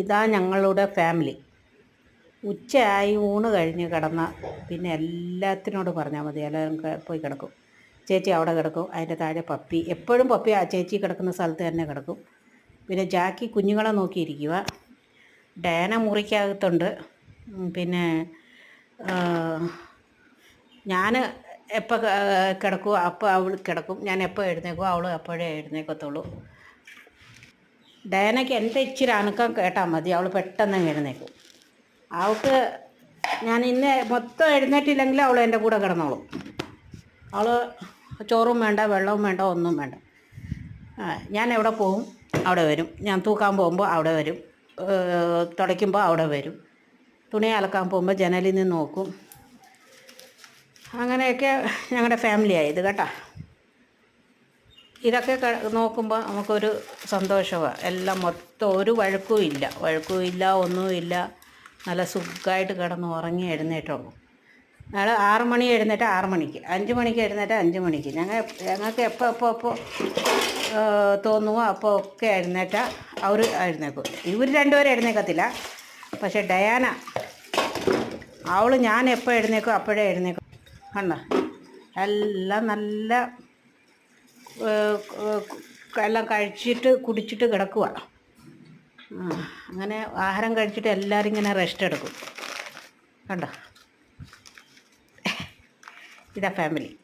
ഇതാ ഞങ്ങളുടെ ഫാമിലി. ഉച്ചയായി ഊണ് കഴിഞ്ഞ് കിടന്ന പിന്നെ എല്ലാത്തിനോട് പറഞ്ഞാൽ മതി, എല്ലാവരും പോയി കിടക്കും. ചേച്ചി അവിടെ കിടക്കും, അതിൻ്റെ താഴെ പപ്പി, എപ്പോഴും പപ്പി ആ ചേച്ചി കിടക്കുന്ന സ്ഥലത്ത് തന്നെ കിടക്കും. പിന്നെ ജാക്കി കുഞ്ഞുങ്ങളെ നോക്കിയിരിക്കുക. ഡയന മുറിക്കകത്തുണ്ട്. പിന്നെ ഞാൻ എപ്പോൾ കിടക്കുമോ അപ്പോൾ അവൾ കിടക്കും, ഞാൻ എപ്പോൾ എഴുന്നേക്കുമോ അവൾ അപ്പോഴേ എഴുന്നേക്കത്തുള്ളൂ. ഡയനയ്ക്ക് എൻ്റെ ഇച്ചിരി അനക്കം കേട്ടാൽ മതി, അവൾ പെട്ടെന്ന് എഴുന്നേക്കും. അവൾക്ക് ഞാൻ ഇന്ന് മൊത്തം എഴുന്നേറ്റില്ലെങ്കിൽ അവൾ എൻ്റെ കൂടെ കിടന്നോളും. അവൾ ചോറും വേണ്ട, വെള്ളവും വേണ്ട, ഒന്നും വേണ്ട. ഞാൻ എവിടെ പോവും അവിടെ വരും, ഞാൻ തൂക്കാൻ പോകുമ്പോൾ അവിടെ വരും, തുടയ്ക്കുമ്പോൾ അവിടെ വരും, തുണി അലക്കാൻ പോകുമ്പോൾ ജനലിൽ നിന്ന് നോക്കും. അങ്ങനെയൊക്കെ ഞങ്ങളുടെ ഫാമിലി ആയത് കേട്ടോ. ഇതൊക്കെ നോക്കുമ്പോൾ നമുക്കൊരു സന്തോഷമാണ്. എല്ലാം മൊത്തം ഒരു വഴക്കുമില്ല, ഒന്നുമില്ല. നല്ല സുഖമായിട്ട് കിടന്ന് ഉറങ്ങി എഴുന്നേറ്റുള്ളൂ. ഞങ്ങൾ 6 മണി എഴുന്നേറ്റ് 6 മണിക്ക്, 5 മണിക്ക് എഴുന്നേറ്റ് 5 മണിക്ക്. ഞങ്ങൾക്ക് എപ്പോൾ തോന്നുമോ അപ്പോൾ ഒക്കെ എഴുന്നേറ്റാൽ അവർ എഴുന്നേക്കും. ഇവർ രണ്ടുപേരും എഴുന്നേക്കത്തില്ല. പക്ഷേ ഡയാന, അവൾ ഞാൻ എപ്പോൾ എഴുന്നേക്കും അപ്പോഴേ എഴുന്നേക്കും. കണ്ടോ, എല്ലാം നല്ല എല്ലാം കഴിച്ചിട്ട് കുടിച്ചിട്ട് കിടക്കുക. അങ്ങനെ ആഹാരം കഴിച്ചിട്ട് എല്ലാവരും ഇങ്ങനെ റെസ്റ്റ് എടുക്കും. കണ്ടോ, ഇതാ ഫാമിലി.